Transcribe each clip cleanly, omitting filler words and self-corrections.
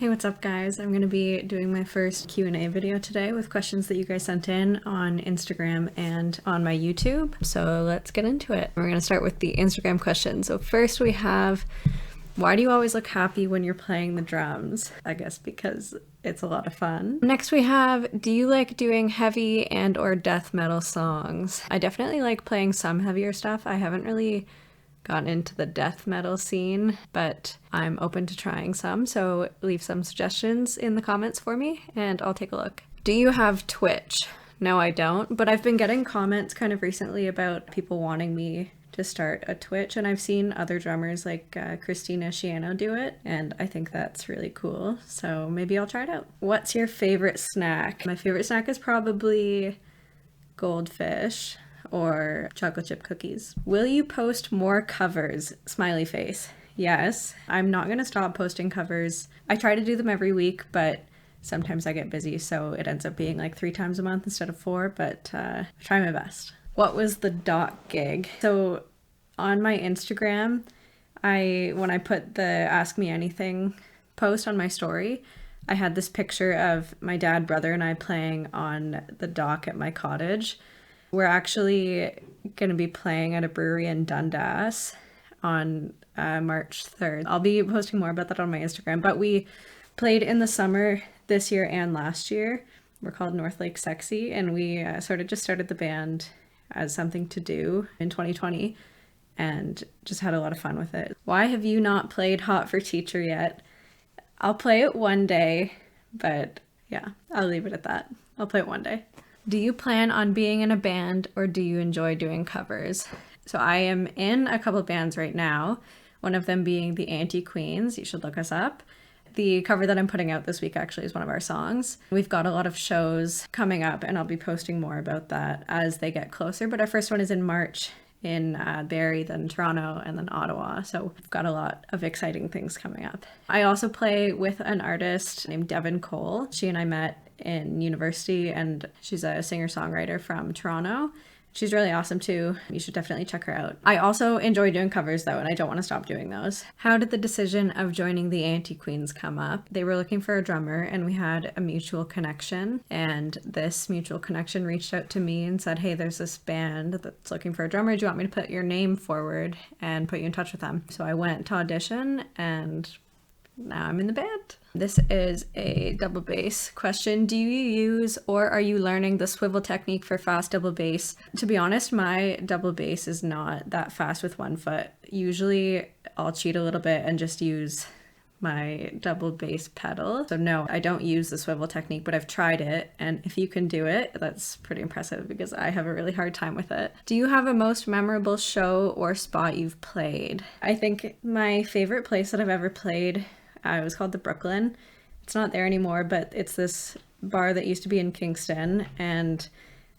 Hey, what's up guys? I'm going to be doing my first Q&A video today with questions that you guys sent in on Instagram and on my YouTube. So let's get into it. We're going to start with the Instagram question. So first we have, why do you always look happy when you're playing the drums? I guess because it's a lot of fun. Next we have, do you like doing heavy and or death metal songs? I definitely like playing some heavier stuff. I haven't really gotten into the death metal scene, but I'm open to trying some, so leave some suggestions in the comments for me and I'll take a look. Do you have Twitch? No, I don't, but I've been getting comments kind of recently about people wanting me to start a Twitch, and I've seen other drummers like Christina Shiano do it, and I think that's really cool, so maybe I'll try it out. What's your favorite snack? My favorite snack is probably goldfish or chocolate chip cookies. Will you post more covers? Smiley face. Yes, I'm not gonna stop posting covers. I try to do them every week, but sometimes I get busy, so it ends up being like 3 times a month instead of 4, but I try my best. What was the doc gig? So on my Instagram, when I put the Ask Me Anything post on my story, I had this picture of my dad, brother, and I playing on the dock at my cottage. We're actually going to be playing at a brewery in Dundas on March 3rd. I'll be posting more about that on my Instagram, but we played in the summer this year and last year. We're called North Lake Sexy, and we sort of just started the band as something to do in 2020 and just had a lot of fun with it. Why have you not played Hot for Teacher yet? I'll play it one day, but yeah, I'll leave it at that. I'll play it one day. Do you plan on being in a band or do you enjoy doing covers? So I am in a couple bands right now, one of them being the Anti-Queens. You should look us up. The cover that I'm putting out this week actually is one of our songs. We've got a lot of shows coming up and I'll be posting more about that as they get closer, but our first one is in March in Barrie, then Toronto, and then Ottawa. So we've got a lot of exciting things coming up. I also play with an artist named Devin Cole. She and I met in university, and she's a singer-songwriter from Toronto. She's really awesome too. You should definitely check her out. I also enjoy doing covers though, and I don't want to stop doing those. How did the decision of joining the Anti-Queens come up? They were looking for a drummer and we had a mutual connection, and this mutual connection reached out to me and said, hey, there's this band that's looking for a drummer. Do you want me to put your name forward and put you in touch with them? So I went to audition and now I'm in the band. This is a double bass question. Do you use or are you learning the swivel technique for fast double bass? To be honest, my double bass is not that fast with one foot. Usually I'll cheat a little bit and just use my double bass pedal. So no, I don't use the swivel technique, but I've tried it. And if you can do it, that's pretty impressive because I have a really hard time with it. Do you have a most memorable show or spot you've played? I think my favorite place that I've ever played, it was called the Brooklyn. It's not there anymore, but it's this bar that used to be in Kingston, and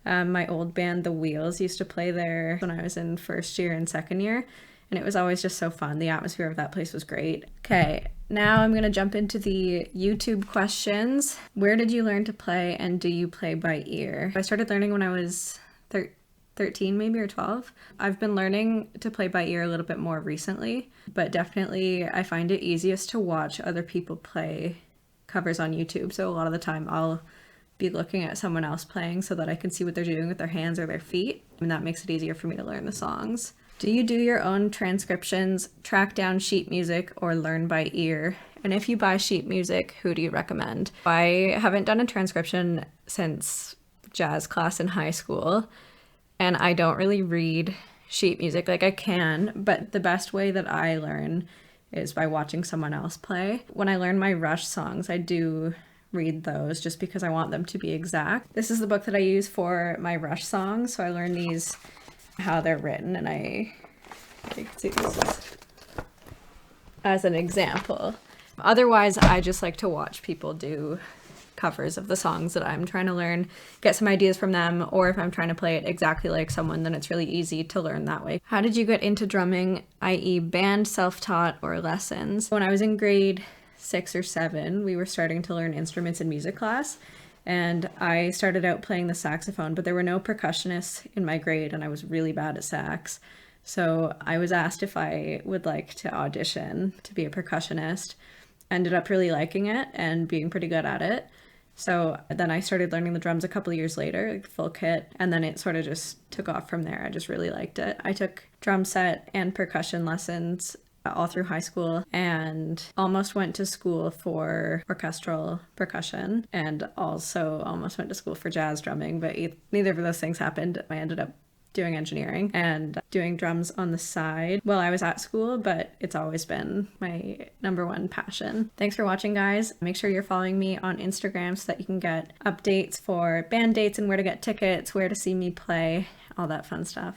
my old band, The Wheels, used to play there when I was in first year and second year, and it was always just so fun. The atmosphere of that place was great. Okay, now I'm gonna jump into the YouTube questions. Where did you learn to play, and do you play by ear? I started learning when I was 13 maybe, or 12. I've been learning to play by ear a little bit more recently, but definitely I find it easiest to watch other people play covers on YouTube. So a lot of the time I'll be looking at someone else playing so that I can see what they're doing with their hands or their feet, and that makes it easier for me to learn the songs. Do you do your own transcriptions, track down sheet music, or learn by ear? And if you buy sheet music, who do you recommend? I haven't done a transcription since jazz class in high school, and I don't really read sheet music. Like, I can, but the best way that I learn is by watching someone else play. When I learn my Rush songs, I do read those just because I want them to be exact. This is the book that I use for my Rush songs, so I learn these, how they're written, and I can see this as an example. Otherwise, I just like to watch people do covers of the songs that I'm trying to learn, get some ideas from them, or if I'm trying to play it exactly like someone, then it's really easy to learn that way. How did you get into drumming, i.e. band, self-taught, or lessons? When I was in grade 6 or 7, we were starting to learn instruments in music class, and I started out playing the saxophone, but there were no percussionists in my grade, and I was really bad at sax. So I was asked if I would like to audition to be a percussionist. ended up really liking it and being pretty good at it. So then I started learning the drums a couple of years later, like full kit, and then it sort of just took off from there. I just really liked it. I took drum set and percussion lessons all through high school and almost went to school for orchestral percussion and also almost went to school for jazz drumming, but neither of those things happened. I ended up doing engineering and doing drums on the side while I was at school, but it's always been my number one passion. Thanks for watching, guys. Make sure you're following me on Instagram so that you can get updates for band dates and where to get tickets, where to see me play, all that fun stuff.